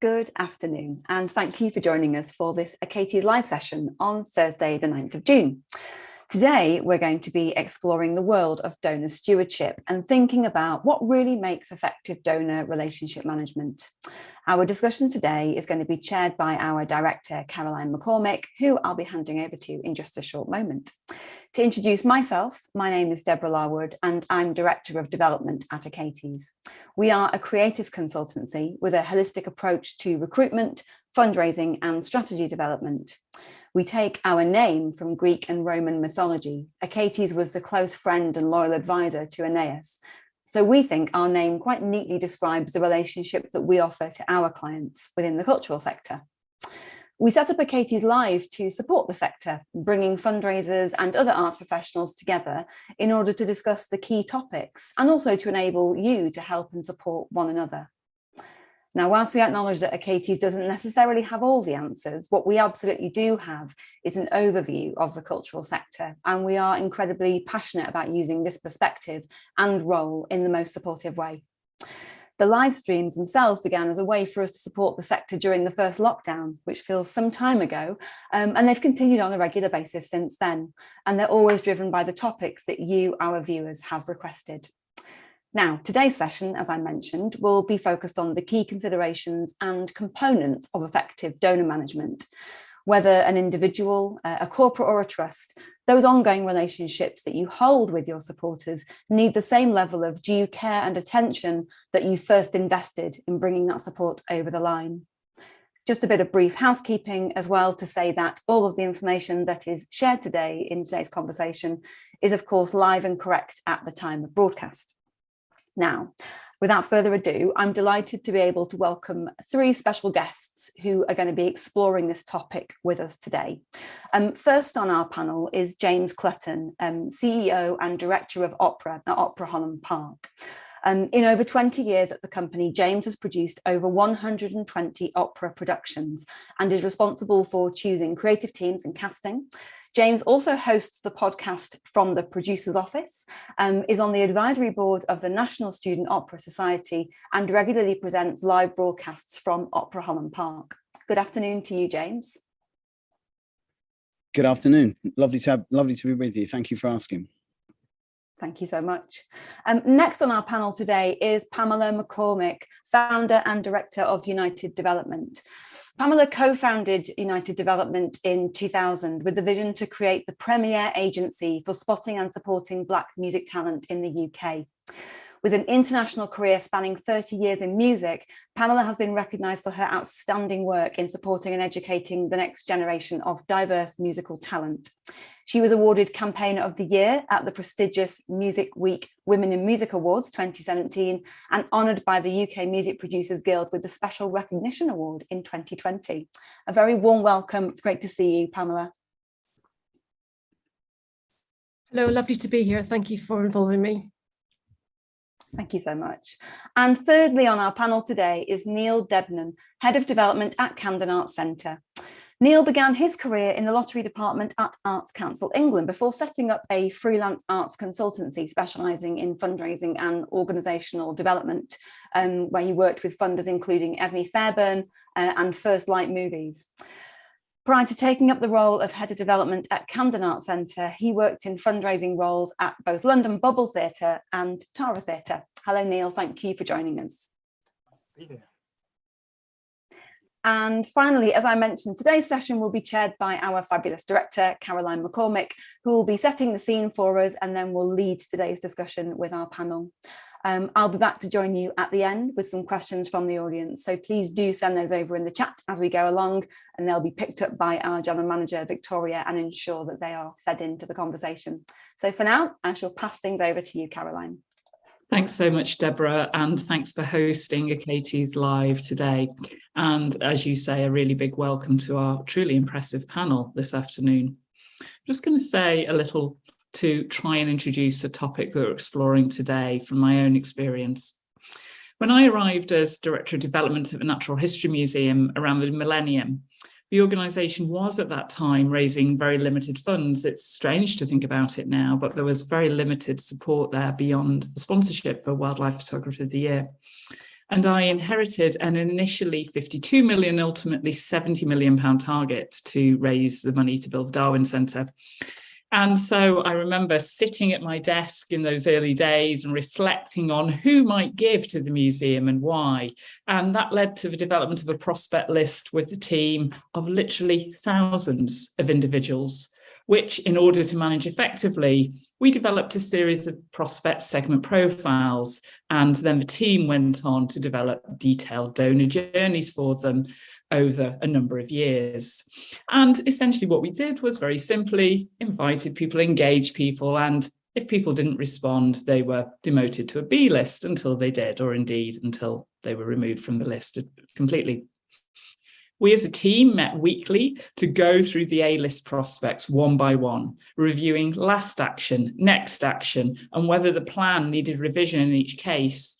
Good afternoon, and thank you for joining us for this Achates live session on Thursday, the 9th of June. Today, we're going to be exploring the world of donor stewardship and thinking about what really makes effective donor relationship management. Our discussion today is going to be chaired by our director, Caroline McCormick, who I'll be handing over to in just a short moment. To introduce myself, my name is Deborah Larwood, and I'm Director of Development at Achates. We are a creative consultancy with a holistic approach to recruitment, fundraising, and strategy development. We take our name from Greek and Roman mythology. Achates was the close friend and loyal advisor to Aeneas. So we think our name quite neatly describes the relationship that we offer to our clients within the cultural sector. We set up Achates Live to support the sector, bringing fundraisers and other arts professionals together in order to discuss the key topics and also to enable you to help and support one another. Now, whilst we acknowledge that Achates doesn't necessarily have all the answers, what we absolutely do have is an overview of the cultural sector, and we are incredibly passionate about using this perspective and role in the most supportive way. The live streams themselves began as a way for us to support the sector during the first lockdown, which feels some time ago, and they've continued on a regular basis since then, and they're always driven by the topics that you, our viewers, have requested. Now, today's session, as I mentioned, will be focused on the key considerations and components of effective donor management. Whether an individual, a corporate or a trust, those ongoing relationships that you hold with your supporters need the same level of due care and attention that you first invested in bringing that support over the line. Just a bit of brief housekeeping as well to say that all of the information that is shared today in today's conversation is, of course, live and correct at the time of broadcast. Now, without further ado, I'm delighted to be able to welcome three special guests who are going to be exploring this topic with us today. First on our panel is James Clutton, CEO and Director of Opera at Opera Holland Park. In over 20 years at the company, James has produced over 120 opera productions and is responsible for choosing creative teams and casting. James also hosts the podcast From the Producer's Office, is on the advisory board of the National Student Opera Society, and regularly presents live broadcasts from Opera Holland Park. Good afternoon to you, James. Good afternoon. Lovely to be with you. Thank you for asking. Thank you so much. Next on our panel today is Pamela Mccormick, founder and director of United Development. Pamela co-founded United Development in 2000 with the vision to create the premier agency for spotting and supporting Black music talent in the UK. With an international career spanning 30 years in music, Pamela has been recognised for her outstanding work in supporting and educating the next generation of diverse musical talent. She was awarded Campaigner of the Year at the prestigious Music Week Women in Music Awards 2017 and honoured by the UK Music Producers Guild with the Special Recognition Award in 2020. A very warm welcome. It's great to see you, Pamela. Hello, lovely to be here. Thank you for involving me. Thank you so much. And thirdly on our panel today is Neil Deben, Head of Development at Camden Arts Centre. Neil began his career in the lottery department at Arts Council England before setting up a freelance arts consultancy specialising in fundraising and organisational development, where he worked with funders including Evie Fairburn and First Light Movies. Prior to taking up the role of Head of Development at Camden Arts Centre, he worked in fundraising roles at both London Bubble Theatre and Tara Theatre. Hello, Neil. Thank you for joining us. And finally, as I mentioned, today's session will be chaired by our fabulous director, Caroline McCormick, who will be setting the scene for us and then will lead today's discussion with our panel. I'll be back to join you at the end with some questions from the audience. So please do send those over in the chat as we go along, and they'll be picked up by our General Manager, Victoria, and ensure that they are fed into the conversation. So for now, I shall pass things over to you, Caroline. Thanks so much, Deborah, and thanks for hosting Achates Live today. And as you say, a really big welcome to our truly impressive panel this afternoon. I'm just going to say a little to try and introduce the topic we're exploring today from my own experience. When I arrived as Director of Development at the Natural History Museum around the millennium, the organisation was at that time raising very limited funds. It's strange to think about it now, but there was very limited support there beyond the sponsorship for Wildlife Photographer of the Year. And I inherited an initially 52 million, ultimately 70 million pound target to raise the money to build the Darwin Centre. And so I remember sitting at my desk in those early days and reflecting on who might give to the museum and why. And that led to the development of a prospect list with the team of literally thousands of individuals, which, in order to manage effectively, we developed a series of prospect segment profiles. And then the team went on to develop detailed donor journeys for them over a number of years. And essentially what we did was very simply invited people, engaged people, and if people didn't respond, they were demoted to a B list until they did, or indeed until they were removed from the list completely. We as a team met weekly to go through the A-list prospects one by one, reviewing last action, next action, and whether the plan needed revision in each case.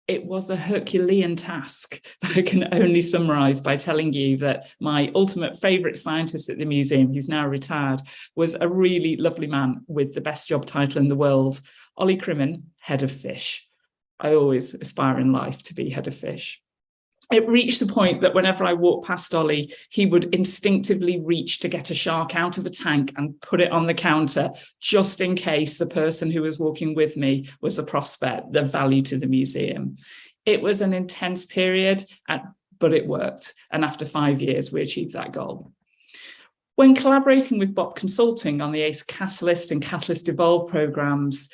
It was a Herculean task that I can only summarize by telling you that my ultimate favorite scientist at the museum, who's now retired, was a really lovely man with the best job title in the world, Ollie Crimmin, head of fish. I always aspire in life to be head of fish. It reached the point that whenever I walked past Ollie, he would instinctively reach to get a shark out of a tank and put it on the counter, just in case the person who was walking with me was a prospect of value to the museum. It was an intense period, but it worked. And after 5 years, we achieved that goal. When collaborating with BOP Consulting on the ACE Catalyst and Catalyst Evolve programs,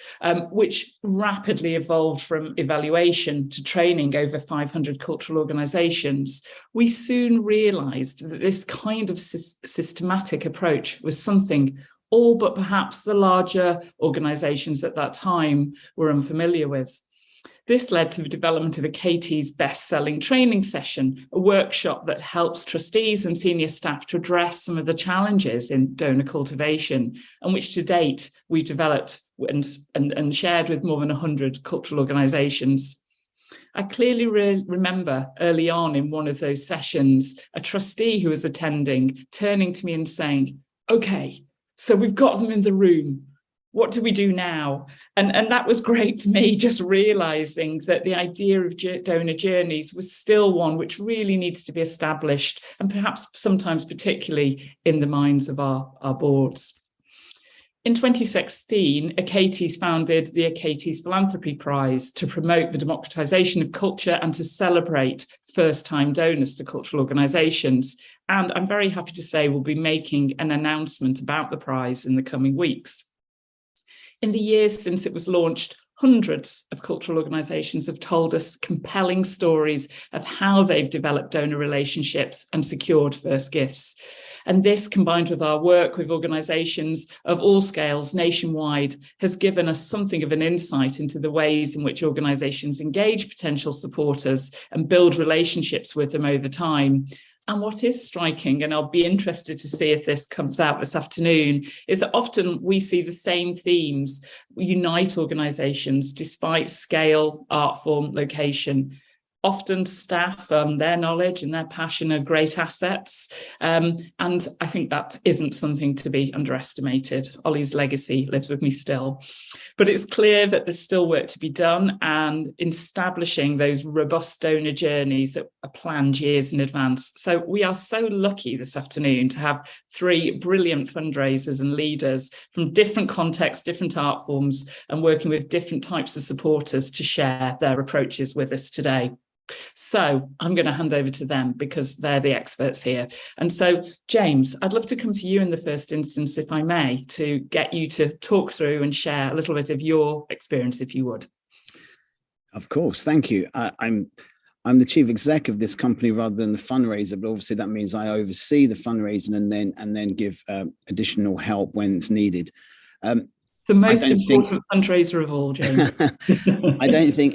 which rapidly evolved from evaluation to training over 500 cultural organisations, we soon realised that this kind of systematic approach was something all but perhaps the larger organisations at that time were unfamiliar with. This led to the development of Achates' best-selling training session, a workshop that helps trustees and senior staff to address some of the challenges in donor cultivation, and which to date we've developed and shared with more than 100 cultural organisations. I clearly remember early on in one of those sessions, a trustee who was attending turning to me and saying, "Okay, so we've got them in the room. What do we do now?" And that was great for me, just realising that the idea of donor journeys was still one which really needs to be established, and perhaps sometimes particularly in the minds of our boards. In 2016, Achates founded the Achates Philanthropy Prize to promote the democratisation of culture and to celebrate first-time donors to cultural organisations. And I'm very happy to say we'll be making an announcement about the prize in the coming weeks. In the years since it was launched, hundreds of cultural organisations have told us compelling stories of how they've developed donor relationships and secured first gifts. And this, combined with our work with organisations of all scales nationwide, has given us something of an insight into the ways in which organisations engage potential supporters and build relationships with them over time. And what is striking, and I'll be interested to see if this comes out this afternoon, is that often we see the same themes unite organisations despite scale, art form, location. Often staff, their knowledge and their passion are great assets. And I think that isn't something to be underestimated. Ollie's legacy lives with me still. But it's clear that there's still work to be done, and in establishing those robust donor journeys that are planned years in advance. So we are so lucky this afternoon to have 3 brilliant fundraisers and leaders from different contexts, different art forms, and working with different types of supporters to share their approaches with us today. So I'm going to hand over to them because they're the experts here. And so, James, I'd love to come to you in the first instance, if I may, to get you to talk through and share a little bit of your experience, if you would. Of course, thank you. I'm the chief exec of this company rather than the fundraiser, but obviously that means I oversee the fundraising and then give additional help when it's needed. The most important fundraiser of all, James. I don't think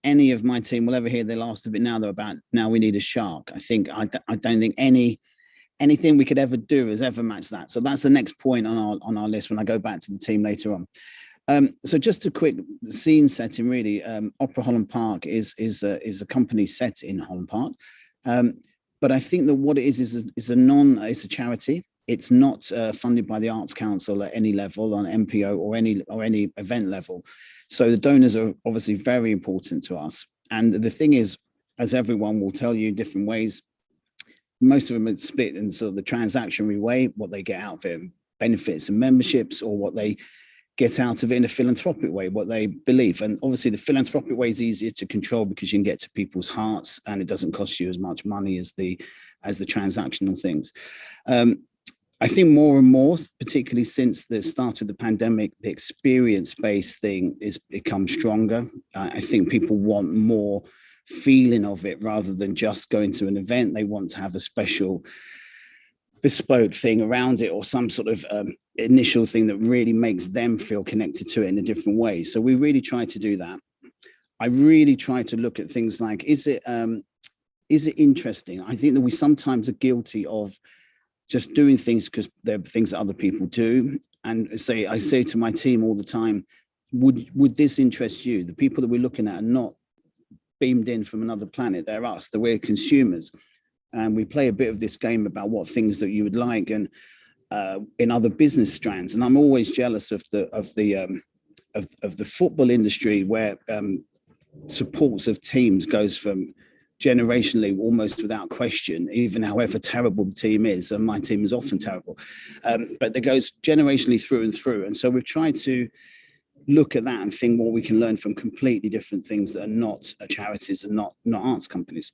any of my team will ever hear the last of it now. They're about, now we need a shark. I don't think anything we could ever do has ever matched that. So that's the next point on our list when I go back to the team later on. So just a quick scene setting, really. Opera Holland Park is a company set in Holland Park, but I think that what it is a charity. It's not funded by the Arts Council at any level, on MPO or any event level. So the donors are obviously very important to us. And the thing is, as everyone will tell you in different ways, most of them are split in sort of the transactionary way, what they get out of it, benefits and memberships, or what they get out of it in a philanthropic way, what they believe. And obviously the philanthropic way is easier to control because you can get to people's hearts and it doesn't cost you as much money as the transactional things. I think more and more, particularly since the start of the pandemic, the experience-based thing is become stronger. I think people want more feeling of it rather than just going to an event. They want to have a special bespoke thing around it, or some sort of initial thing that really makes them feel connected to it in a different way. So we really try to do that. I really try to look at things like, is it interesting? I think that we sometimes are guilty of just doing things because they're things that other people do. And I say to my team all the time, would this interest you? The people that we're looking at are not beamed in from another planet. They're us, that we're consumers. And we play a bit of this game about what things that you would like and in other business strands. And I'm always jealous of the football industry, where supports of teams goes from generationally almost without question, even however terrible the team is, and my team is often terrible, but it goes generationally through and through. And so we've tried to look at that and think what we can learn from completely different things that are not charities and not arts companies.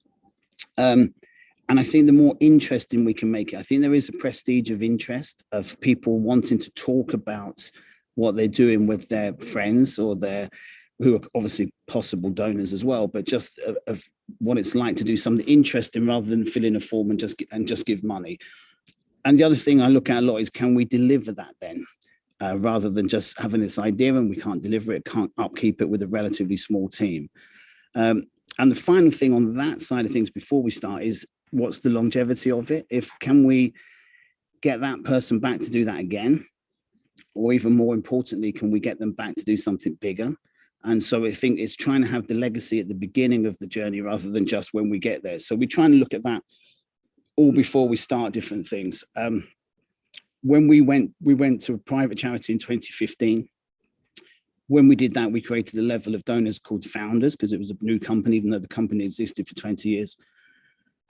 And I think the more interesting we can make it, I think there is a prestige of interest of people wanting to talk about what they're doing with their friends or who are obviously possible donors as well, but just of what it's like to do something interesting rather than fill in a form and just give money. And the other thing I look at a lot is, can we deliver that then? Rather than just having this idea and we can't deliver it, can't upkeep it with a relatively small team. And the final thing on that side of things before we start is, what's the longevity of it? Can we get that person back to do that again? Or even more importantly, can we get them back to do something bigger? And so I think it's trying to have the legacy at the beginning of the journey rather than just when we get there. So we're trying to look at that all before we start different things. When we went to a private charity in 2015. When we did that, we created a level of donors called founders, because it was a new company, even though the company existed for 20 years.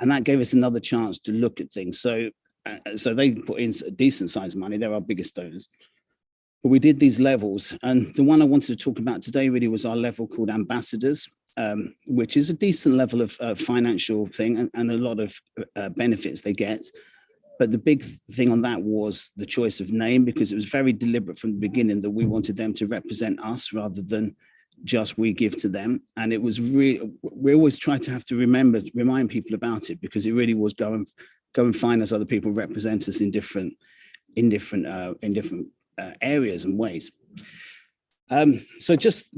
And that gave us another chance to look at things. So they put in a decent sized money. They're our biggest donors. But we did these levels. And the one I wanted to talk about today really was our level called ambassadors, which is a decent level of financial thing and a lot of benefits they get. But the big thing on that was the choice of name, because it was very deliberate from the beginning that we wanted them to represent us rather than just we give to them. And it was really, we always try to have to remind people about it, because it really was go and find us other people represent us in different areas and ways. So just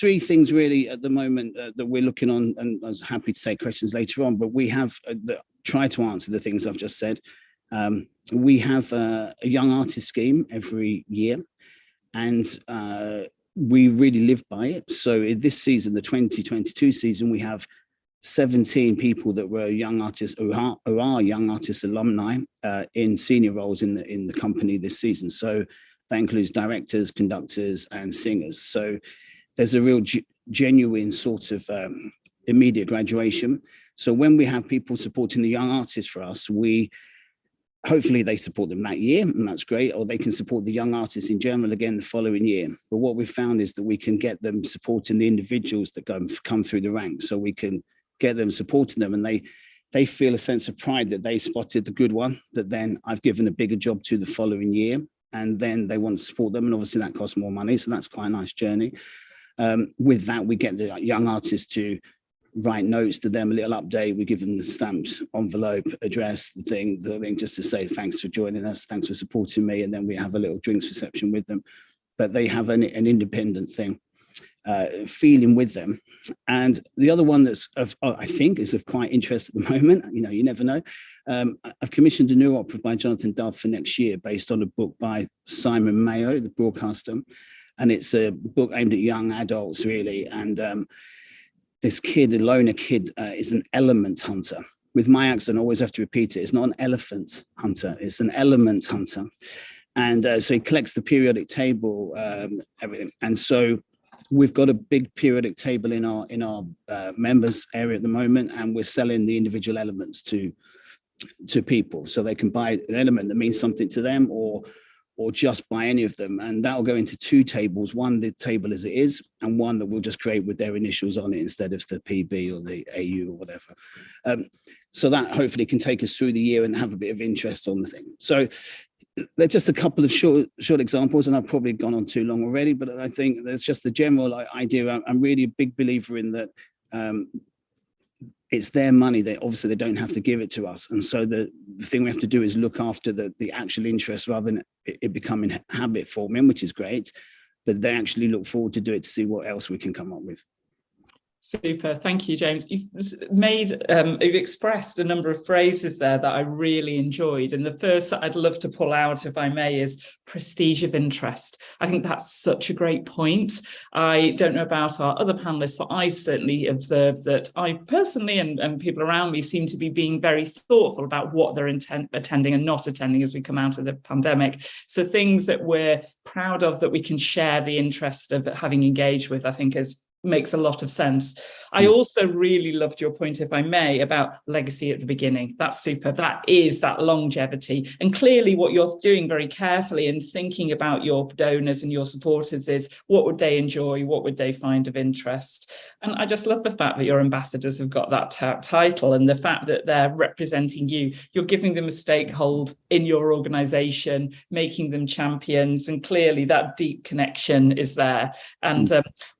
three things really at the moment that we're looking on, and I was happy to take questions later on, but we have try to answer the things I've just said. We have a young artist scheme every year, and we really live by it. So in this season, the 2022 season, we have 17 people that were young artists who are young artist alumni in senior roles in the company this season. So that includes directors, conductors, and singers. So there's a real genuine sort of immediate graduation. So when we have people supporting the young artists for us, hopefully they support them that year, and that's great, or they can support the young artists in general again the following year. But what we've found is that we can get them supporting the individuals that come through the ranks. So we can get them supporting them, and they feel a sense of pride that they spotted the good one, that then I've given a bigger job to the following year, and then they want to support them. And obviously that costs more money. So that's quite a nice journey. With that, we get the young artists to write notes to them, a little update. We give them the stamps, envelope, address, the thing, just to say thanks for joining us, thanks for supporting me, and then we have a little drinks reception with them. But they have an independent thing, feeling with them. And the other one I think is of quite interest at the moment, you never know. I've commissioned a new opera by Jonathan Dove for next year based on a book by Simon Mayo, the broadcaster, and it's a book aimed at young adults really. And this kid, a loner kid, is an element hunter. With my accent, I always have to repeat it. It's not an elephant hunter, it's an element hunter. And so he collects the periodic table, everything. And so we've got a big periodic table in our members area at the moment, and we're selling the individual elements to people, so they can buy an element that means something to them, or just buy any of them, and that'll go into 2 tables, one the table as it is, and one that we'll just create with their initials on it instead of the PB or the AU or whatever. So that hopefully can take us through the year and have a bit of interest on the thing. So they're just a couple of short examples, and I've probably gone on too long already, but I think there's just the general idea. I'm really a big believer in that. It's their money. They obviously don't have to give it to us, and so the thing we have to do is look after the actual interest rather than it becoming habit forming, which is great, but they actually look forward to do it to see what else we can come up with. Super, thank you, James. You've expressed a number of phrases there that I really enjoyed, and the first that I'd love to pull out, if I may, is prestige of interest. I think that's such a great point. I don't know about our other panelists, but I've certainly observed that I personally and people around me seem to be being very thoughtful about what they're attending and not attending as we come out of the pandemic. So things that we're proud of that we can share the interest of having engaged with, I think makes a lot of sense. I also really loved your point, if I may, about legacy at the beginning. That's super. That is that longevity. And clearly what you're doing very carefully and thinking about your donors and your supporters is what would they enjoy? What would they find of interest? And I just love the fact that your ambassadors have got that title, and the fact that they're representing you. You're giving them a stakehold in your organisation, making them champions, and clearly that deep connection is there. And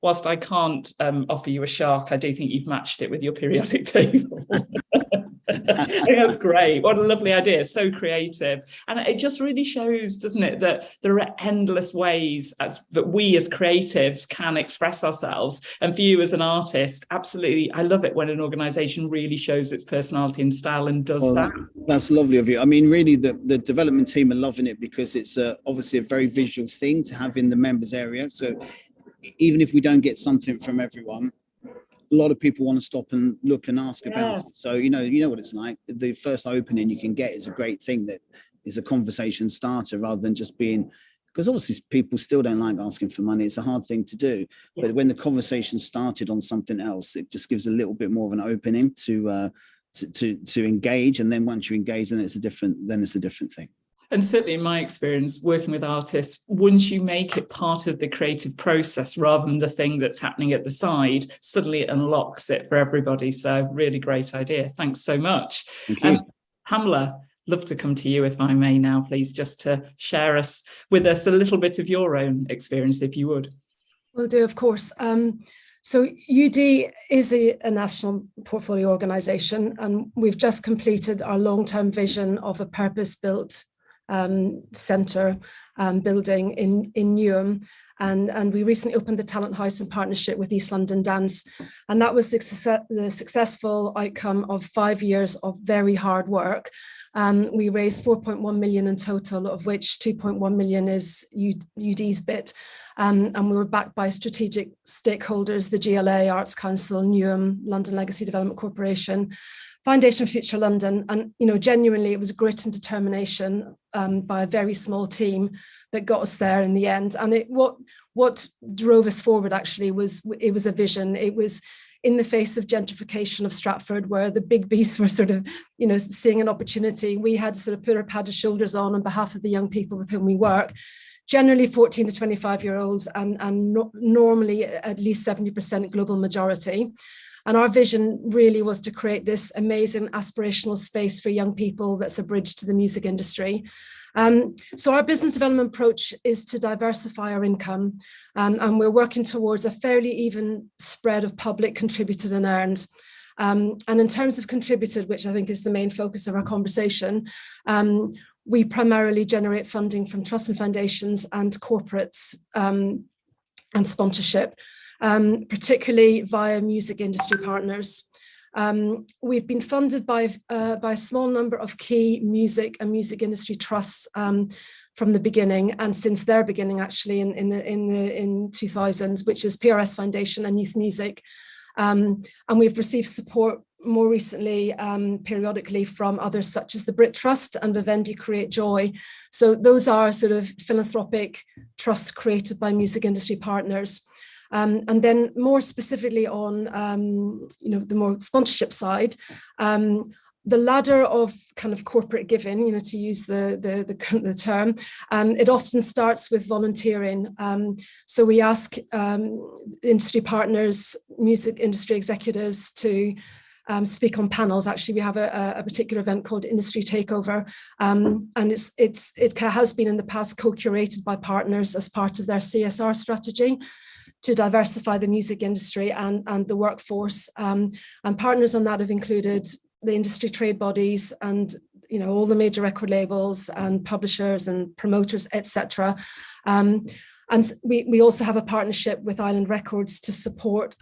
whilst I can't offer you a shark, I do think you've matched it with your periodic table. I think that's great. What a lovely idea. So creative. And it just really shows, doesn't it, that there are endless ways that we as creatives can express ourselves. And for you as an artist, absolutely, I love it when an organisation really shows its personality and style and does that. That's lovely of you. I mean, really, the development team are loving it because it's obviously a very visual thing to have in the members area. So even if we don't get something from everyone, a lot of people want to stop and look and ask about it. So you know what it's like. The first opening you can get is a great thing that is a conversation starter rather than just being, because obviously people still don't like asking for money. It's a hard thing to do. But when the conversation started on something else, it just gives a little bit more of an opening to engage. And then once you engage, then it's a different thing. And certainly in my experience, working with artists, once you make it part of the creative process rather than the thing that's happening at the side, suddenly it unlocks it for everybody. So really great idea. Thanks so much. Thank you. Pamela, love to come to you, if I may now, please, just to share with us a little bit of your own experience, if you would. Will do, of course. So UD is a national portfolio organisation, and we've just completed our long-term vision of a purpose-built centre building in Newham, and we recently opened the Talent House in partnership with East London Dance, and that was the successful outcome of 5 years of very hard work. We raised 4.1 million in total, of which 2.1 million is UD's bit, and we were backed by strategic stakeholders, the GLA, Arts Council, Newham, London Legacy Development Corporation, Foundation Future London, and genuinely it was grit and determination by a very small team that got us there in the end. And what drove us forward actually was a vision. It was in the face of gentrification of Stratford, where the big beasts were sort of seeing an opportunity. We had to sort of put our padded shoulders on behalf of the young people with whom we work, generally 14 to 25-year-olds, and normally at least 70% global majority. And our vision really was to create this amazing aspirational space for young people that's a bridge to the music industry. So our business development approach is to diversify our income, and we're working towards a fairly even spread of public contributed and earned. And in terms of contributed, which I think is the main focus of our conversation, we primarily generate funding from trusts and foundations and corporates and sponsorship, particularly via music industry partners. We've been funded by a small number of key music and music industry trusts from the beginning, and since their beginning actually in 2000, which is PRS Foundation and Youth Music, and we've received support more recently periodically from others such as the Brit Trust and Vivendi Create Joy. So those are sort of philanthropic trusts created by music industry partners. And then more specifically on, the more sponsorship side, the ladder of kind of corporate giving, to use the term, it often starts with volunteering. So we ask industry partners, music industry executives to speak on panels. Actually, we have a particular event called Industry Takeover, and it has been in the past co-curated by partners as part of their CSR strategy to diversify the music industry and the workforce. And partners on that have included the industry trade bodies and all the major record labels and publishers and promoters, etc. And we also have a partnership with Island Records to support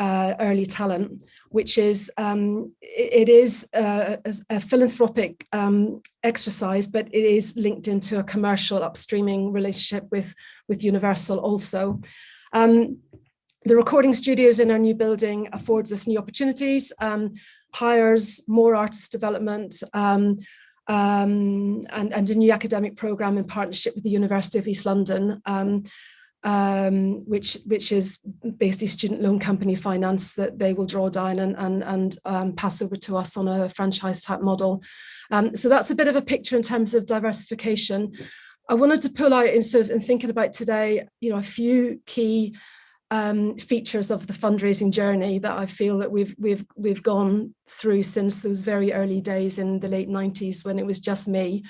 early talent, which is it is a philanthropic exercise, but it is linked into a commercial upstreaming relationship with Universal also. The recording studios in our new building affords us new opportunities, hires, more artist development, and a new academic programme in partnership with the University of East London, which is basically student loan company finance that they will draw down and pass over to us on a franchise type model. So that's a bit of a picture in terms of diversification. I wanted to pull out in thinking about today, a few key features of the fundraising journey that I feel that we've gone through since those very early days in the late 90s when it was just me.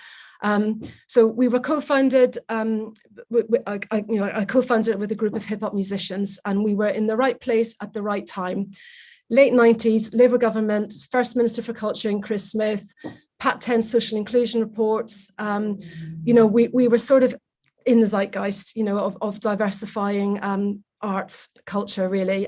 So we were co-founded, I co-founded it with a group of hip hop musicians, and we were in the right place at the right time. Late 90s, Labour government, First Minister for Culture, Chris Smith, Pat 10 social inclusion reports. We were sort of in the zeitgeist, of diversifying arts culture, really.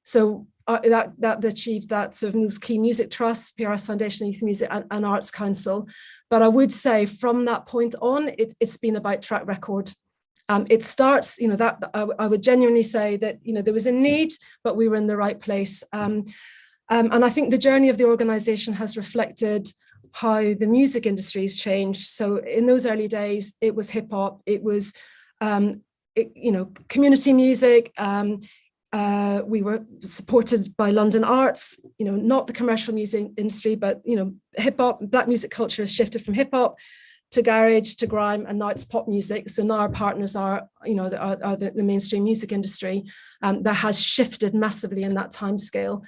So that achieved that sort of those key music trusts, PRS Foundation, Youth Music and Arts Council. But I would say from that point on, it's been about track record. It starts, that I would genuinely say that, there was a need, but we were in the right place. And I think the journey of the organization has reflected how the music industry has changed. So in those early days, it was hip hop, it was, community music. We were supported by London Arts, not the commercial music industry, but, hip hop, Black music culture has shifted from hip hop to garage to grime, and now it's pop music. So now our partners are the mainstream music industry. That has shifted massively in that time scale.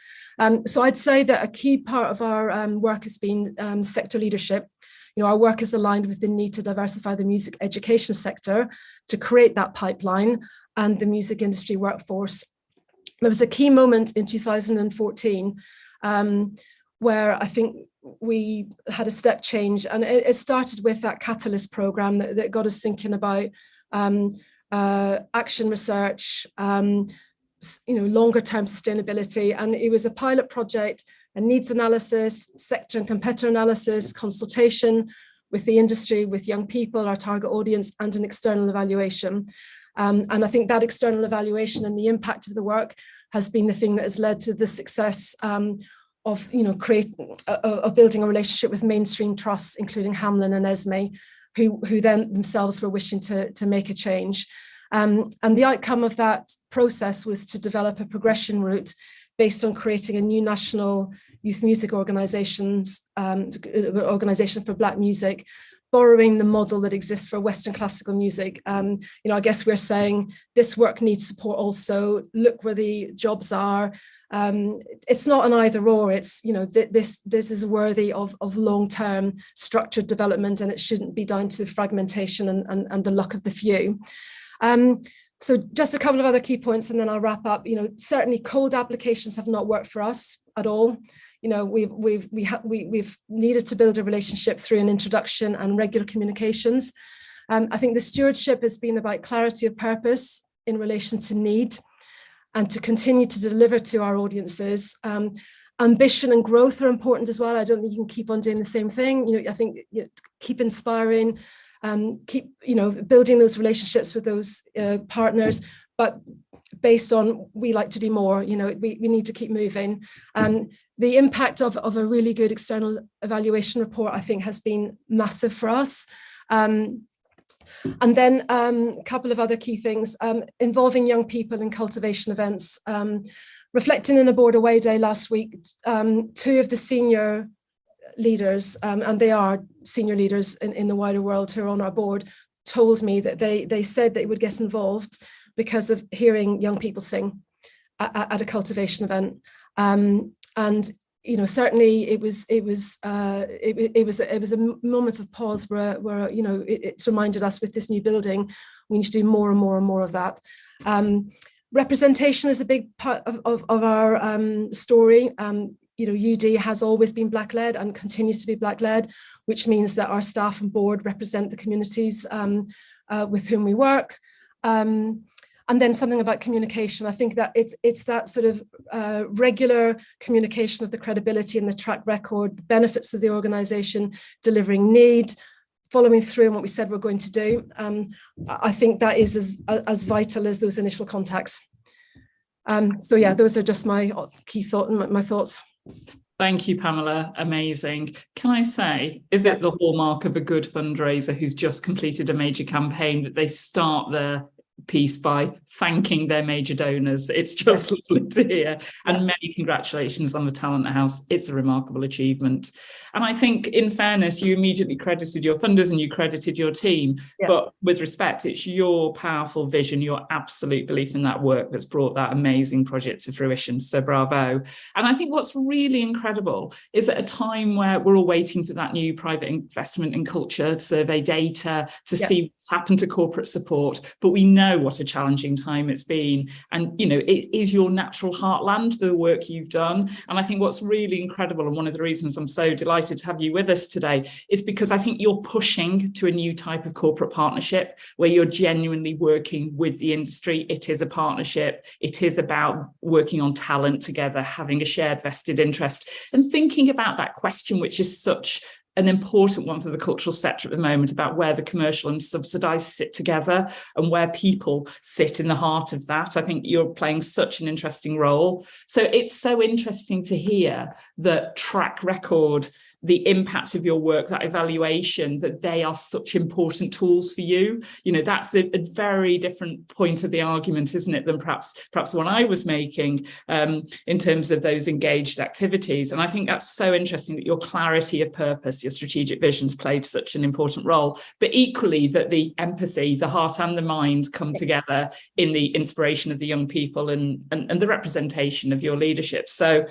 So I'd say that a key part of our work has been sector leadership. Our work is aligned with the need to diversify the music education sector to create that pipeline and the music industry workforce. There was a key moment in 2014 where I think we had a step change, and it started with that Catalyst program that got us thinking about action research, longer term sustainability. And it was a pilot project, a needs analysis, sector and competitor analysis, consultation with the industry, with young people, our target audience, and an external evaluation. And I think that external evaluation and the impact of the work has been the thing that has led to the success of building a relationship with mainstream trusts, including Hamlin and Esme, who then themselves were wishing to make a change. And the outcome of that process was to develop a progression route based on creating a new national youth music organization for Black music, borrowing the model that exists for Western classical music. I guess we're saying this work needs support also. Look where the jobs are. It's not an either or. It's, this is worthy of long-term structured development, and it shouldn't be down to fragmentation and the luck of the few. So just a couple of other key points, and then I'll wrap up. Certainly cold applications have not worked for us at all. We've needed to build a relationship through an introduction and regular communications. I think the stewardship has been about clarity of purpose in relation to need, and to continue to deliver to our audiences. Ambition and growth are important as well. I don't think you can keep on doing the same thing. I think keep inspiring, keep building those relationships with those partners, but based on we like to do more. We need to keep moving. The impact of a really good external evaluation report, I think, has been massive for us. And then a couple of other key things, involving young people in cultivation events. Reflecting in a board away day last week, two of the senior leaders, and they are senior leaders in the wider world who are on our board, told me that they said they would get involved because of hearing young people sing at a cultivation event. And you know, certainly it was a moment of pause where you know, it's reminded us with this new building we need to do more and more and more of that. Representation is a big part of our story. You know, UD has always been Black-led and continues to be Black-led, which means that our staff and board represent the communities with whom we work. And then something about communication. I think that it's that sort of regular communication of the credibility and the track record, the benefits of the organisation, delivering need, following through on what we said we're going to do. I think that is as vital as those initial contacts. So yeah, those are just my key thoughts. Thank you, Pamela. Amazing. Can I say, is it the hallmark of a good fundraiser who's just completed a major campaign that they start their piece by thanking their major donors? It's just lovely to hear. And many congratulations on the Talent House. It's a remarkable achievement. And I think, in fairness, you immediately credited your funders and you credited your team. But with respect, it's your powerful vision, your absolute belief in that work that's brought that amazing project to fruition. So bravo. And I think what's really incredible is at a time where we're all waiting for that new private investment in culture survey data to see what's happened to corporate support. But we know what a challenging time it's been. And, you know, it is your natural heartland for the work you've done. And I think what's really incredible, and one of the reasons I'm so delighted to have you with us today, is because I think you're pushing to a new type of corporate partnership where you're genuinely working with the industry. It is a partnership. It is about working on talent together, having a shared vested interest, and thinking about that question, which is such an important one for the cultural sector at the moment, about where the commercial and subsidised sit together and where people sit in the heart of that. I think you're playing such an interesting role. So it's so interesting to hear the track record, the impact of your work, that evaluation, that they are such important tools for you. You know, that's a very different point of the argument, isn't it, than perhaps one I was making in terms of those engaged activities. And I think that's so interesting that your clarity of purpose, your strategic visions played such an important role, but equally that the empathy, the heart and the mind come together in the inspiration of the young people and the representation of your leadership. So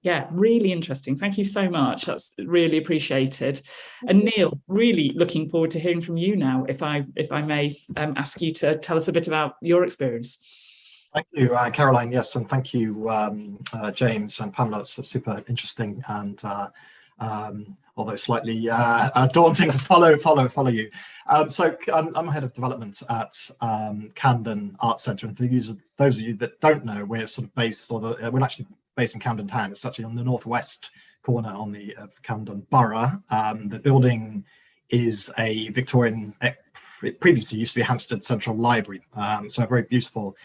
yeah, really interesting. Thank you so much. That's really appreciated. And Neil, really looking forward to hearing from you now, if I may ask you to tell us a bit about your experience. Thank you, Caroline. Yes, and thank you, James and Pamela. It's super interesting and although slightly daunting to follow you. So I'm head of development at Camden Arts Centre, and for those of you that don't know, we're sort of based, we're actually based in Camden Town. It's actually on the northwest corner of Camden Borough. The building is a Victorian, it previously used to be Hampstead Central Library, so a very beautiful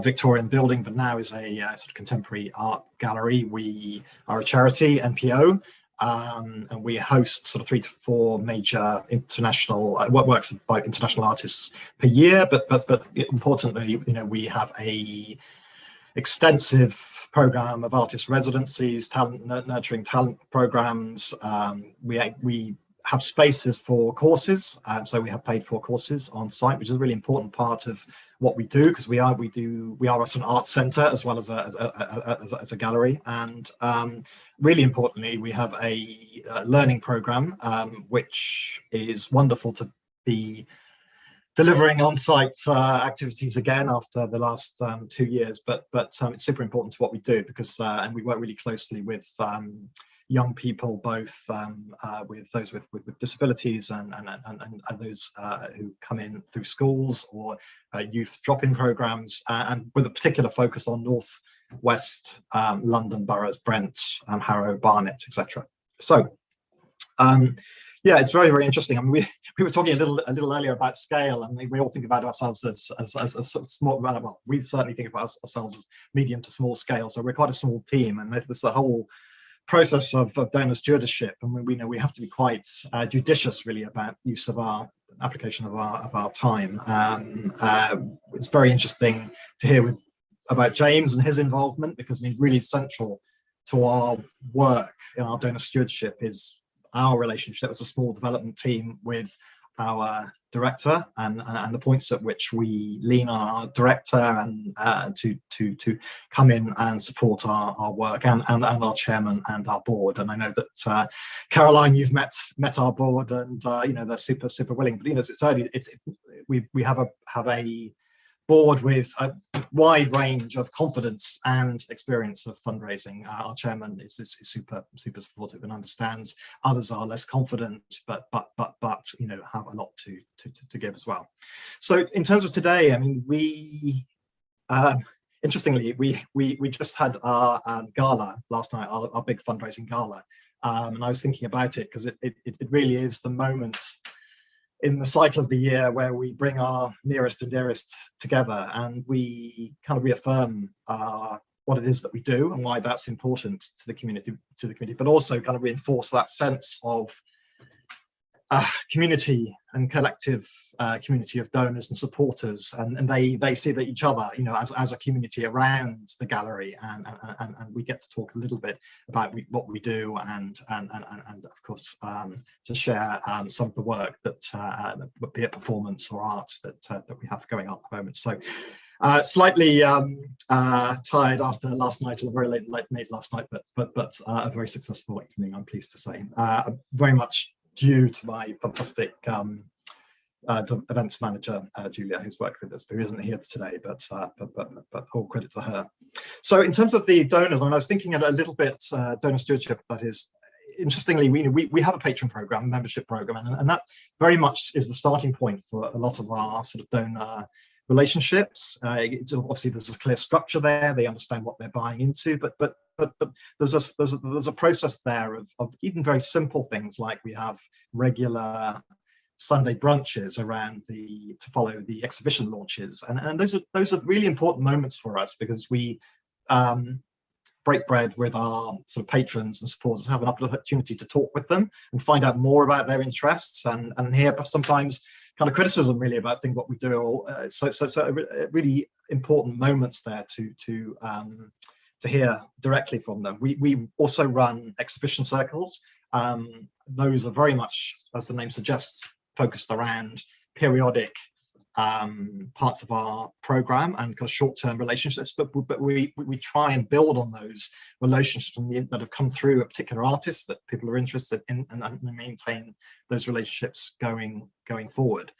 Victorian building, but now is a sort of contemporary art gallery. We are a charity, NPO, and we host sort of 3 to 4 major international works by international artists per year. But importantly, you know, we have a extensive program of artist residencies, nurturing talent programs. We have spaces for courses, so we have paid for courses on site, which is a really important part of what we do, because we are an arts centre as well as a gallery. And really importantly, we have a learning program, which is wonderful to be delivering on-site activities again after the last 2 years, but it's super important to what we do, because and we work really closely with young people, both with those with disabilities and those who come in through schools or youth drop-in programs, and with a particular focus on North West London boroughs, Brent, Harrow, Barnet, etc. So. Yeah, it's very, very interesting. I mean, we were talking a little earlier about scale, and we all think about ourselves as small. Well, we certainly think about ourselves as medium to small scale. So we're quite a small team, and there's the whole process of donor stewardship, and we know we have to be quite judicious, really, about use of our application of our time. It's very interesting to hear about James and his involvement, because I mean, really central to our work in our donor stewardship is our relationship as a small development team with our director, and the points at which we lean on our director and to come in and support our work, and our chairman and our board. And I know that Caroline, you've met our board, and you know, they're super willing. But you know, it's early. We have a board with a wide range of confidence and experience of fundraising. Our chairman is super supportive and understands. Others are less confident, but you know, have a lot to give as well. So in terms of today, I mean, we interestingly we just had our gala last night, our big fundraising gala, and I was thinking about it because it really is the moment in the cycle of the year where we bring our nearest and dearest together, and we kind of reaffirm what it is that we do and why that's important to the community, but also kind of reinforce that sense of community and collective community of donors and supporters, and they see that each other, you know, as a community around the gallery, and we get to talk a little bit about what we do, and of course to share some of the work that be it performance or art that we have going on at the moment. So slightly tired after last night, a very late last night, but a very successful evening, I'm pleased to say. Very much due to my fantastic events manager, Julia, who's worked with us, but who isn't here today, but all credit to her. So in terms of the donors, I was thinking a little bit donor stewardship. That is, interestingly, we have a patron program, a membership program, and that very much is the starting point for a lot of our sort of donor relationships. It's obviously, there's a clear structure there. They understand what they're buying into, but there's a process there of even very simple things, like we have regular Sunday brunches around to follow the exhibition launches, and those are really important moments for us, because we break bread with our sort of patrons and supporters, have an opportunity to talk with them and find out more about their interests, and hear sometimes kind of criticism really about what we do. So really important moments there to hear directly from them. We also run exhibition circles. Those are very much, as the name suggests, focused around periodic parts of our program and kind of short-term relationships, but we try and build on those relationships that have come through a particular artist that people are interested in, and maintain those relationships going forward.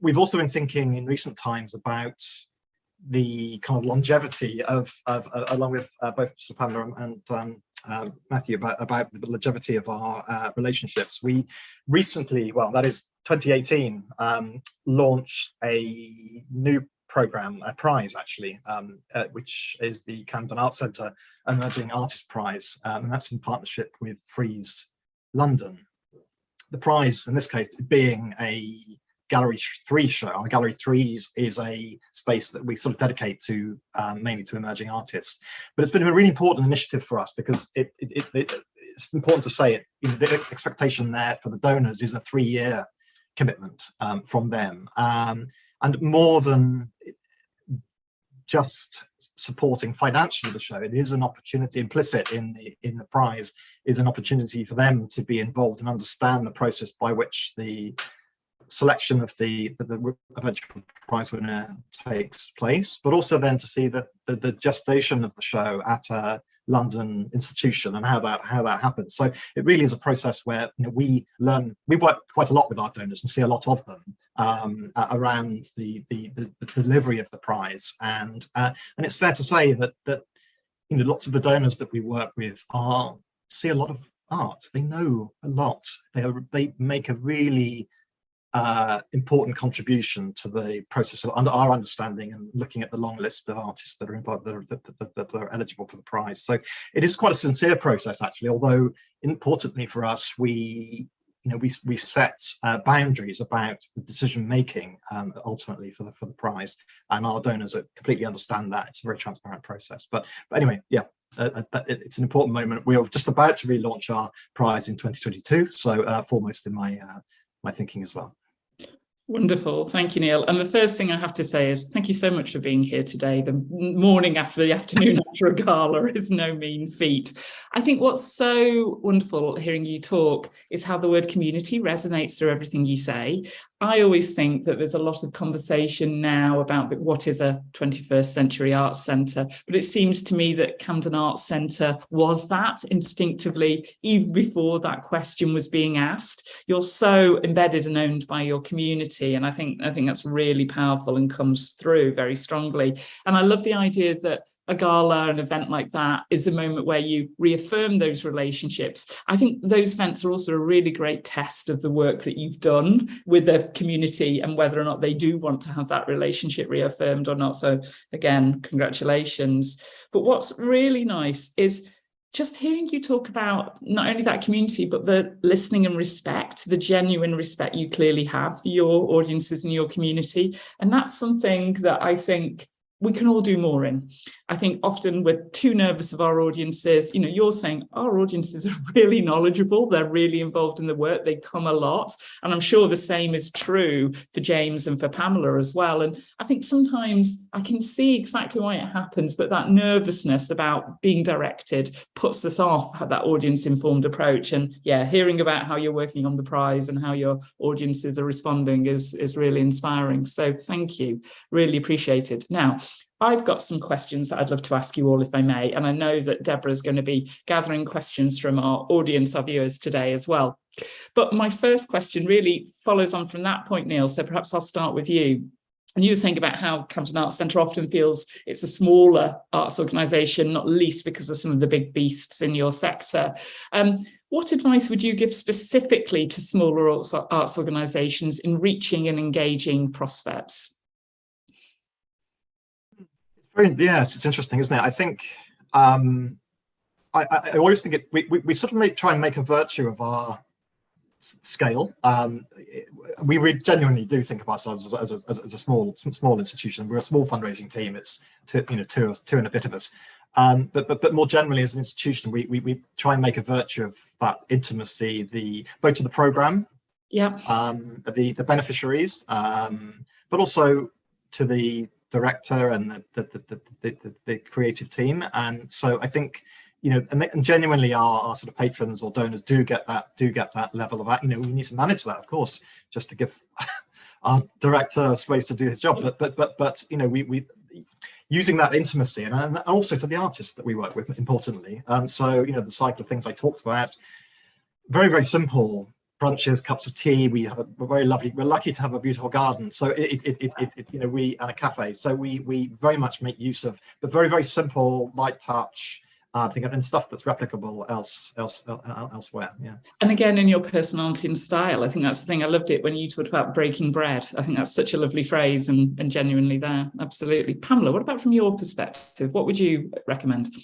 We've also been thinking in recent times about the kind of longevity of along with both Sir Pamela and Matthew, about the longevity of our relationships. We recently, well, that is 2018, launched a new program, a prize actually, which is the Camden Arts Centre Emerging Artist Prize, and that's in partnership with Frieze London. The prize, in this case, being a Gallery 3 show. Our Gallery 3 is a space that we sort of dedicate to mainly to emerging artists. But it's been a really important initiative for us, because it's important to say it. You know, the expectation there for the donors is a 3-year commitment from them, and more than just supporting financially the show, it is an opportunity implicit in the prize, is an opportunity for them to be involved and understand the process by which the selection of the eventual prize winner takes place, but also then to see the gestation of the show at a London institution and how that happens. So it really is a process where, you know, we work quite a lot with our donors and see a lot of them around the delivery of the prize, and it's fair to say that you know, lots of the donors that we work with see a lot of art. They know a lot. They make a really important contribution to the process of our understanding and looking at the long list of artists that are involved, that are eligible for the prize. So it is quite a sincere process, actually, although importantly for us, we set boundaries about the decision making ultimately for the prize, and our donors completely understand that. It's a very transparent process. But anyway, yeah. It's an important moment. We are just about to relaunch our prize in 2022, so foremost in my thinking as well. Wonderful. Thank you, Neil. And the first thing I have to say is thank you so much for being here today. The morning after the afternoon after a gala is no mean feat. I think what's so wonderful hearing you talk is how the word community resonates through everything you say. I always think that there's a lot of conversation now about what is a 21st century arts centre, but it seems to me that Camden Arts Centre was that instinctively, even before that question was being asked. You're so embedded and owned by your community, and I think that's really powerful and comes through very strongly. And I love the idea that a gala, an event like that, is the moment where you reaffirm those relationships. I think those events are also a really great test of the work that you've done with the community and whether or not they do want to have that relationship reaffirmed or not. So again, congratulations. But what's really nice is just hearing you talk about not only that community, but the listening and respect, the genuine respect you clearly have for your audiences and your community. And that's something that I think we can all do more in. I think often we're too nervous of our audiences. You know, you're saying our audiences are really knowledgeable. They're really involved in the work. They come a lot. And I'm sure the same is true for James and for Pamela as well. And I think sometimes I can see exactly why it happens, but that nervousness about being directed puts us off that audience informed approach. And yeah, hearing about how you're working on the prize and how your audiences are responding is really inspiring. So thank you. Really appreciate it. Now, I've got some questions that I'd love to ask you all, if I may, and I know that Deborah's going to be gathering questions from our audience, our viewers today as well. But my first question really follows on from that point, Neil, so perhaps I'll start with you. And you were saying about how Camden Arts Centre often feels it's a smaller arts organisation, not least because of some of the big beasts in your sector. What advice would you give specifically to smaller arts organisations in reaching and engaging prospects? Yes, it's interesting, isn't it? I think I always think we sort of try and make a virtue of our scale. We genuinely do think of ourselves as a small institution. We're a small fundraising team. It's two and a bit of us. But more generally, as an institution, we try and make a virtue of that intimacy, both to the program, the beneficiaries, but also to the director and the creative team. And so I think, you know, and genuinely our sort of patrons or donors do get that level of that. You know, we need to manage that, of course, just to give our director space to do his job. But you know, we using that intimacy and also to the artists that we work with, importantly. So, you know, the cycle of things I talked about, very, very simple. Brunches, cups of tea. We're lucky to have a beautiful garden. So you know, and a cafe. So we very much make use of, but very, very simple, light touch, thing, and stuff that's replicable elsewhere. Yeah. And again, in your personality and style, I think that's the thing. I loved it when you talked about breaking bread. I think that's such a lovely phrase and genuinely there. Absolutely. Pamela, what about from your perspective? What would you recommend?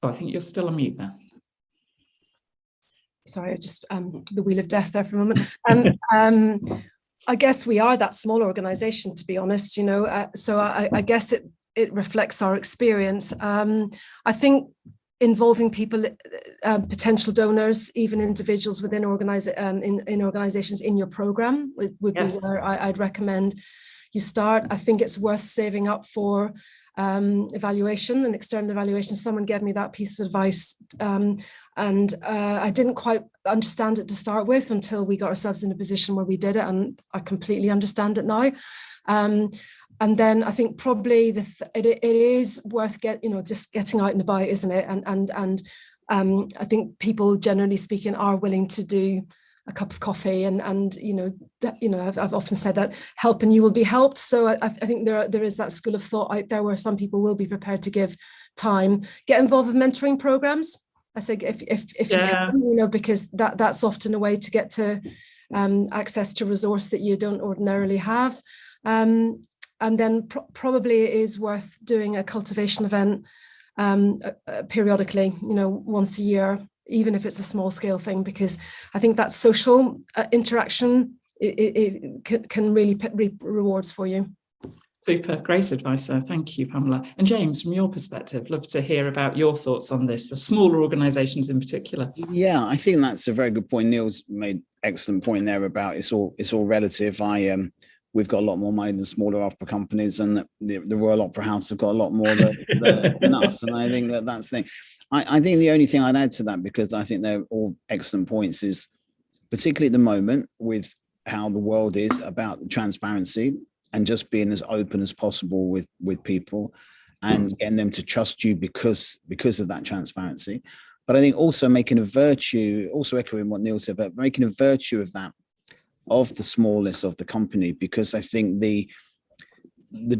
Oh, I think you're still on mute there. Sorry, just the wheel of death there for a moment. I guess we are that small organisation, to be honest, you know, so I guess it reflects our experience. I think involving people, potential donors, even individuals within organisations in your programme would be where I'd recommend you start. I think it's worth saving up for evaluation and external evaluation. Someone gave me that piece of advice and I didn't quite understand it to start with until we got ourselves in a position where we did it, and I completely understand it now. And then I think probably it is worth just getting out and about, isn't it? And I think people, generally speaking, are willing to do a cup of coffee, and I've often said that help and you will be helped. So I think there is that school of thought out there where some people will be prepared to give time. Get involved with mentoring programs. I say if you can, you know, because that's often a way to get to access to resource that you don't ordinarily have. And then probably it is worth doing a cultivation event periodically, you know, once a year, even if it's a small scale thing, because I think that social interaction it can really reap rewards for you. Super, great advice there. Thank you, Pamela. And James, from your perspective, love to hear about your thoughts on this for smaller organisations in particular. Yeah, I think that's a very good point. Neil's made excellent point there about it's all relative. We've got a lot more money than smaller opera companies, and the Royal Opera House have got a lot more than us. And I think that's the thing. I think the only thing I'd add to that, because I think they're all excellent points, is particularly at the moment with how the world is about the transparency and just being as open as possible with people and getting them to trust you because of that transparency. But I think also making a virtue, also echoing what Neil said, but making a virtue of that, of the smallness of the company, because I think the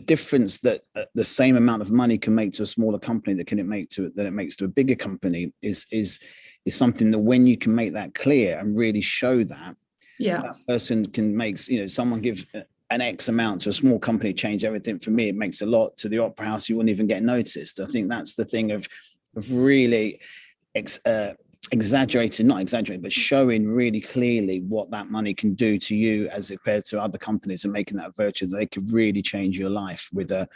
difference that the same amount of money can make to a smaller company that it makes to a bigger company is something that when you can make that clear and really show that, that person can make, someone gives an X amount to a small company, change everything. For me, it makes a lot. To the Opera House, you wouldn't even get noticed. I think that's the thing of really not exaggerating, but showing really clearly what that money can do to you as compared to other companies, and making that virtue that they could really change your life with a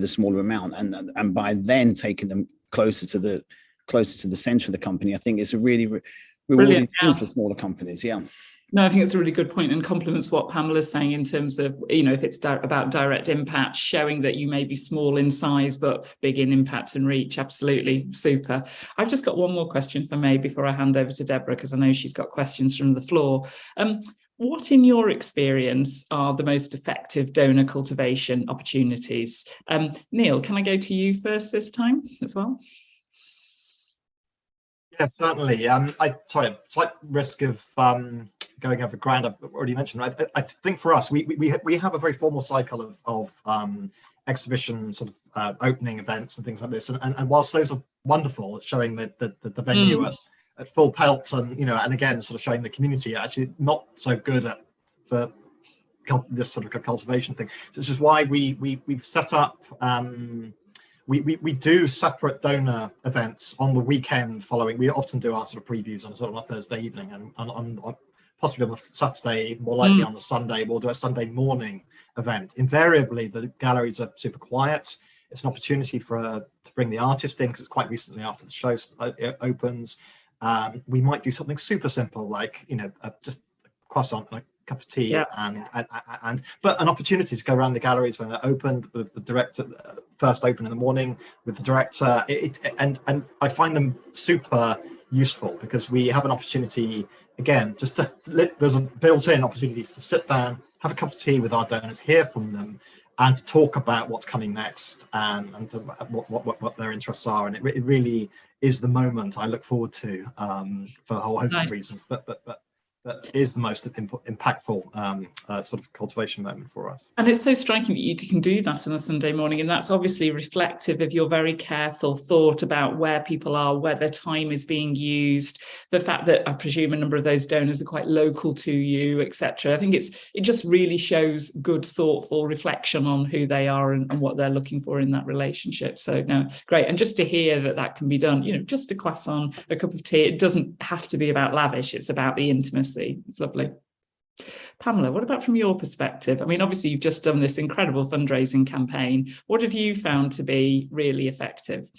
smaller amount, and by then taking them closer to the center of the company. I think it's a really rewarding thing for smaller companies. Yeah. No, I think it's a really good point, and complements what Pamela's saying in terms of, if it's about direct impact, showing that you may be small in size, but big in impact and reach. Absolutely. Super. I've just got one more question for May before I hand over to Deborah, because I know she's got questions from the floor. What, in your experience, are the most effective donor cultivation opportunities? Neil, can I go to you first this time as well? Yes, certainly. Sorry, slight risk of going over ground I've already mentioned. I think for us, we have a very formal cycle of exhibition sort of opening events and things like this. And whilst those are wonderful, showing the venue at full pelt, and and again sort of showing the community, actually not so good for this sort of cultivation thing. So this is why we've set up. We do separate donor events on the weekend following. We often do our sort of previews on a Thursday evening, and on possibly on the Saturday, more likely on the Sunday, we'll do a Sunday morning event. Invariably, the galleries are super quiet. It's an opportunity to bring the artist in, because it's quite recently after the show opens. We might do something super simple, like just a croissant and a cup of tea, but an opportunity to go around the galleries when they're opened, with the director first open in the morning with the director, and I find them super useful, because we have an opportunity again just to there's a built-in opportunity to sit down, have a cup of tea with our donors, hear from them, and to talk about what's coming next, and to what their interests are. And it really is the moment I look forward to for a whole host of reasons, but is the most impactful sort of cultivation moment for us. And it's so striking that you can do that on a Sunday morning, and that's obviously reflective of your very careful thought about where people are, where their time is being used, the fact that I presume a number of those donors are quite local to you, etc. I think it just really shows good, thoughtful reflection on who they are and what they're looking for in that relationship. So no, great. And just to hear that can be done, just a croissant, a cup of tea, it doesn't have to be about lavish, it's about the intimacy. It's lovely. Pamela, what about from your perspective? I mean, obviously you've just done this incredible fundraising campaign. What have you found to be really effective?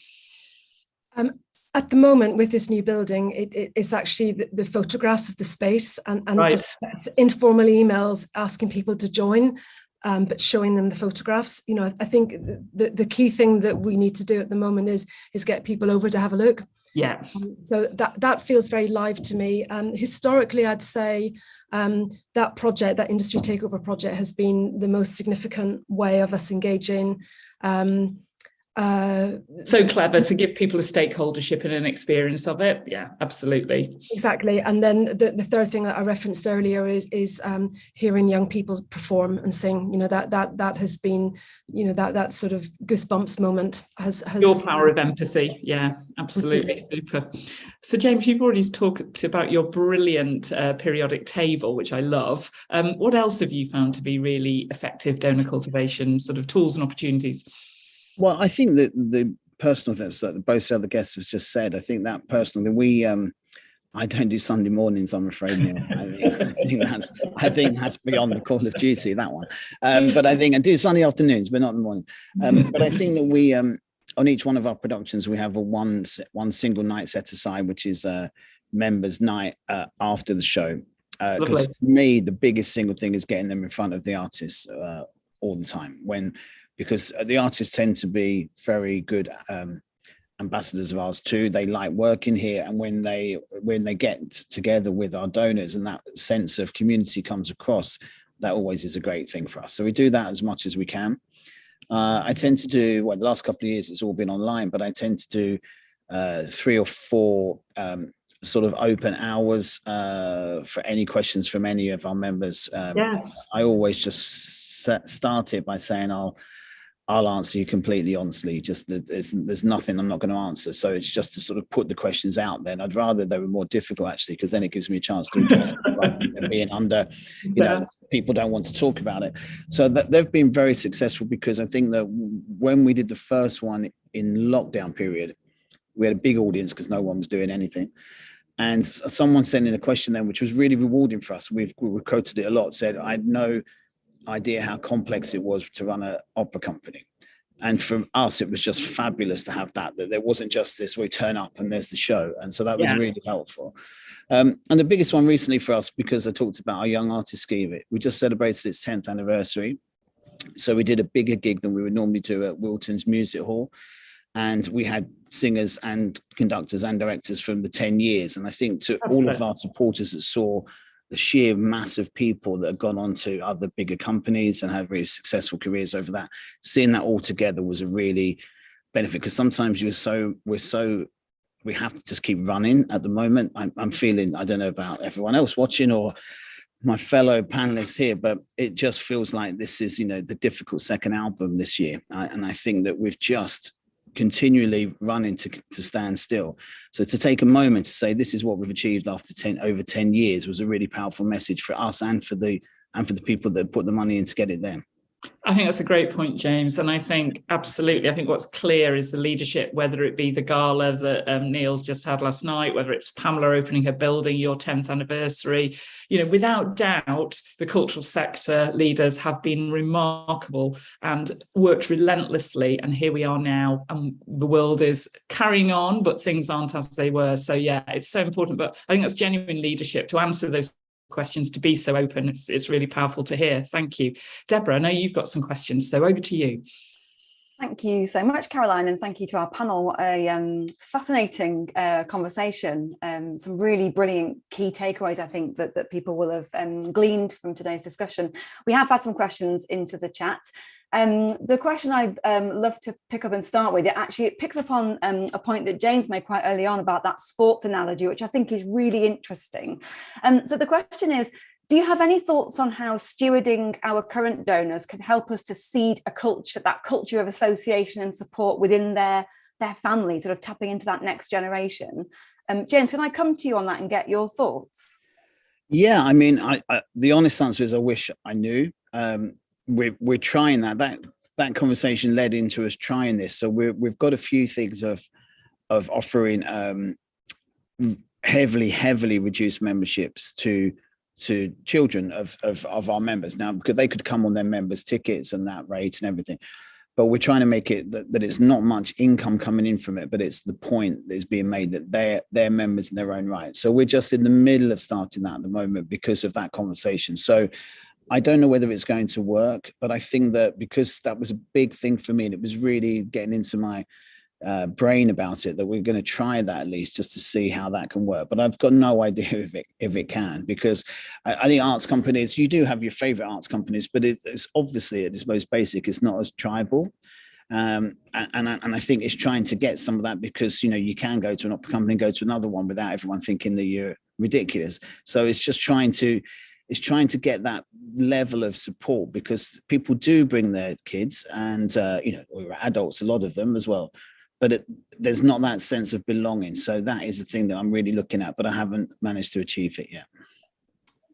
At the moment, with this new building, it's actually the photographs of the space and just informal emails asking people to join, but showing them the photographs. I think the key thing that we need to do at the moment is get people over to have a look. Yeah. So that feels very live to me. Historically, I'd say that project, that industry takeover project, has been the most significant way of us engaging. So clever to give people a stakeholdership and an experience of it. Yeah, absolutely. Exactly. And then the third thing that I referenced earlier is hearing young people perform and sing. That has been, that sort of goosebumps moment has your power of empathy. Yeah, absolutely. Super. So James, you've already talked about your brilliant periodic table, which I love. What else have you found to be really effective donor cultivation sort of tools and opportunities? Well, I think that the personal things that both the other guests have just said, I think that personally, I don't do Sunday mornings, I'm afraid, Neil. I think that's beyond the call of duty, that one. But I think I do Sunday afternoons, but not in the morning. But I think that we, on each one of our productions, we have a one single night set aside, which is a members' night after the show. Because for me, the biggest single thing is getting them in front of the artists all the time. Because the artists tend to be very good ambassadors of ours too. They like working here, and when they get together with our donors and that sense of community comes across, that always is a great thing for us. So we do that as much as we can. I tend to do, the last couple of years it's all been online, but I tend to do 3 or 4 sort of open hours for any questions from any of our members. Yes. I always just start it by saying I'll answer you completely honestly. Just there's nothing I'm not going to answer. So it's just to sort of put the questions out there. And I'd rather they were more difficult actually, because then it gives me a chance to address them rather than being under, people don't want to talk about it. So they've been very successful, because I think that when we did the first one in lockdown period, we had a big audience because no one was doing anything. And someone sent in a question then, which was really rewarding for us. We quoted it a lot, said, I had no idea how complex it was to run an opera company. And from us, it was just fabulous to have that there wasn't just this, we turn up and there's the show. And so that was really helpful. And the biggest one recently for us, because I talked about our Young Artist Scheme, we just celebrated its 10th anniversary. So we did a bigger gig than we would normally do at Wilton's Music Hall. And we had singers and conductors and directors from the 10 years. And I think to all of our supporters that saw the sheer mass of people that have gone on to other bigger companies and had really successful careers over that, seeing that all together was a really benefit, because sometimes we have to just keep running at the moment. I'm feeling, I don't know about everyone else watching or my fellow panelists here, but it just feels like this is, the difficult second album this year. And I think that we've just continually running to stand still. So to take a moment to say this is what we've achieved after over 10 years was a really powerful message for us and for the people that put the money in to get it there. I think that's a great point, James. And I think absolutely, I think what's clear is the leadership, whether it be the gala that Neil's just had last night, whether it's Pamela opening her building, your 10th anniversary, without doubt, the cultural sector leaders have been remarkable and worked relentlessly. And here we are now, and the world is carrying on, but things aren't as they were. So yeah, it's so important. But I think that's genuine leadership to answer those questions, to be so open. It's really powerful to hear. Thank you. Deborah, I know you've got some questions, so over to you. Thank you so much, Caroline, and thank you to our panel. A fascinating conversation, some really brilliant key takeaways, I think, that people will have gleaned from today's discussion. We have had some questions into the chat. The question I'd love to pick up and start with, it picks up on a point that James made quite early on about that sports analogy, which I think is really interesting. So the question is, do you have any thoughts on how stewarding our current donors can help us to seed that culture of association and support within their family, sort of tapping into that next generation? James, can I come to you on that and get your thoughts? Yeah, I mean, the honest answer is I wish I knew. We're trying that conversation led into us trying this. So we've got a few things of offering heavily reduced memberships to children of our members now, because they could come on their members tickets and that rate and everything, but we're trying to make it that it's not much income coming in from it, but it's the point that is being made that they're members in their own right. So we're just in the middle of starting that at the moment because of that conversation. So I don't know whether it's going to work, but I think that because that was a big thing for me and it was really getting into my brain about it, that we're going to try that at least just to see how that can work. But I've got no idea if it can, because I think arts companies, you do have your favorite arts companies, but it's obviously at its most basic, it's not as tribal. And I think it's trying to get some of that, because you can go to an opera company and go to another one without everyone thinking that you're ridiculous. So it's just trying to get that level of support, because people do bring their kids and we're adults, a lot of them as well, but there's not that sense of belonging. So that is the thing that I'm really looking at, but I haven't managed to achieve it yet.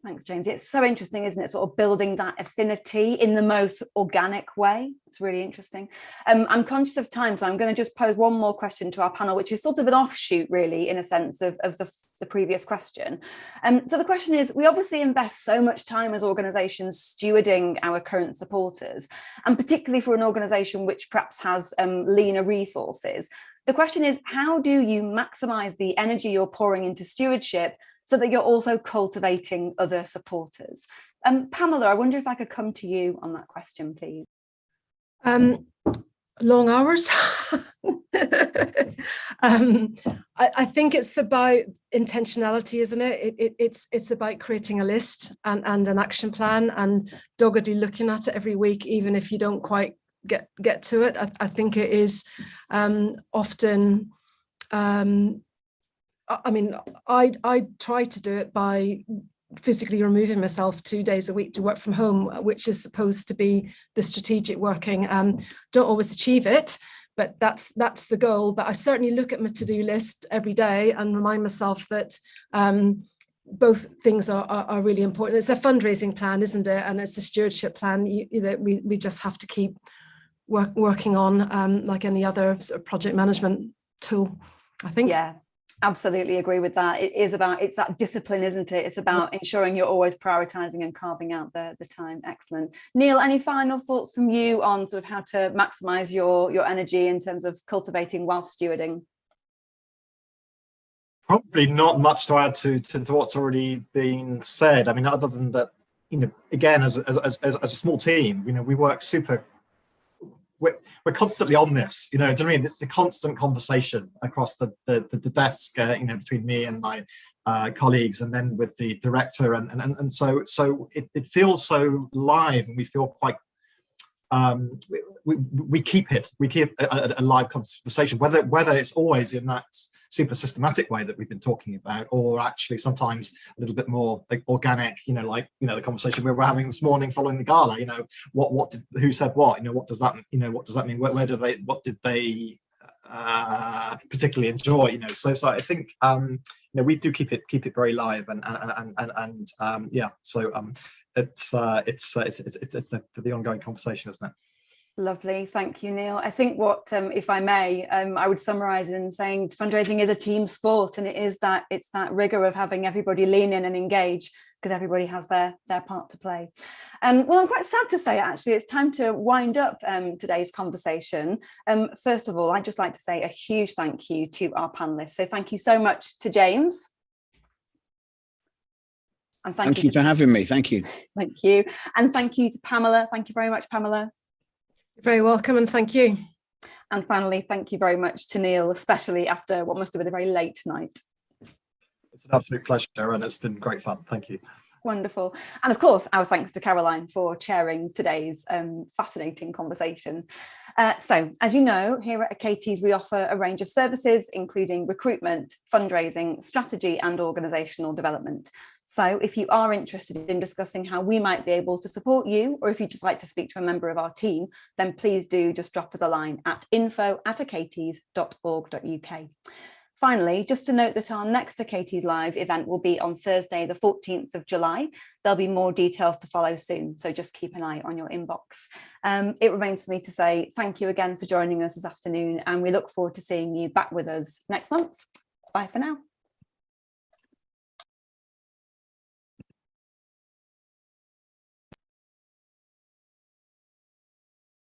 Thanks, James. It's so interesting, isn't it? Sort of building that affinity in the most organic way. It's really interesting. I'm conscious of time, so I'm going to just pose one more question to our panel, which is sort of an offshoot, really, in a sense, of the the previous question. So the question is, we obviously invest so much time as organisations stewarding our current supporters, and particularly for an organisation which perhaps has leaner resources. The question is, how do you maximise the energy you're pouring into stewardship so that you're also cultivating other supporters? Pamela, I wonder if I could come to you on that question, please. Long hours. I think it's about intentionality, isn't it? It's about creating a list and an action plan and doggedly looking at it every week, even if you don't quite get to it. I think it is often. I mean, I try to do it by physically removing myself 2 days a week to work from home, which is supposed to be the strategic working. Don't always achieve it, but that's the goal. But I certainly look at my to-do list every day and remind myself that both things are really important. It's a fundraising plan, isn't it? And it's a stewardship plan that we just have to keep working on, like any other sort of project management tool, I think. Yeah. Absolutely agree with that. It's that discipline, isn't it? It's about ensuring you're always prioritising and carving out the time. Excellent. Neil, any final thoughts from you on sort of how to maximise your energy in terms of cultivating while stewarding? Probably not much to add to what's already been said. I mean, other than that, again, as a small team, we work super. We're constantly on this, do you know what I mean? It's the constant conversation across the desk, between me and my colleagues, and then with the director, and so it feels so live, and we feel quite. We keep a live conversation, whether it's always in that super systematic way that we've been talking about, or actually sometimes a little bit more like organic, the conversation we were having this morning following the gala, who said what, what does that mean, what did they particularly enjoy, so I think we do keep it very live, and so it's the ongoing conversation, isn't it? Lovely, thank you, Neil. I think what, if I may, I would summarise in saying fundraising is a team sport, and it's that rigour of having everybody lean in and engage, because everybody has their part to play. Well, I'm quite sad to say, actually, it's time to wind up today's conversation. First of all, I'd just like to say a huge thank you to our panellists. So thank you so much to James. And thank you for having me. Thank you. Thank you. And thank you to Pamela. Thank you very much, Pamela. You're very welcome, and thank you. And finally, thank you very much to Neil, especially after what must have been a very late night. It's an absolute pleasure, and it's been great fun. Thank you. Wonderful. And of course, our thanks to Caroline for chairing today's fascinating conversation. So, as you know, here at Achates, we offer a range of services, including recruitment, fundraising, strategy, and organisational development. So if you are interested in discussing how we might be able to support you, or if you'd just like to speak to a member of our team, then please do just drop us a line at info@achates.org.uk. Finally, just to note that our next Achates Live event will be on Thursday, the 14th of July. There'll be more details to follow soon, so just keep an eye on your inbox. It remains for me to say thank you again for joining us this afternoon, and we look forward to seeing you back with us next month. Bye for now.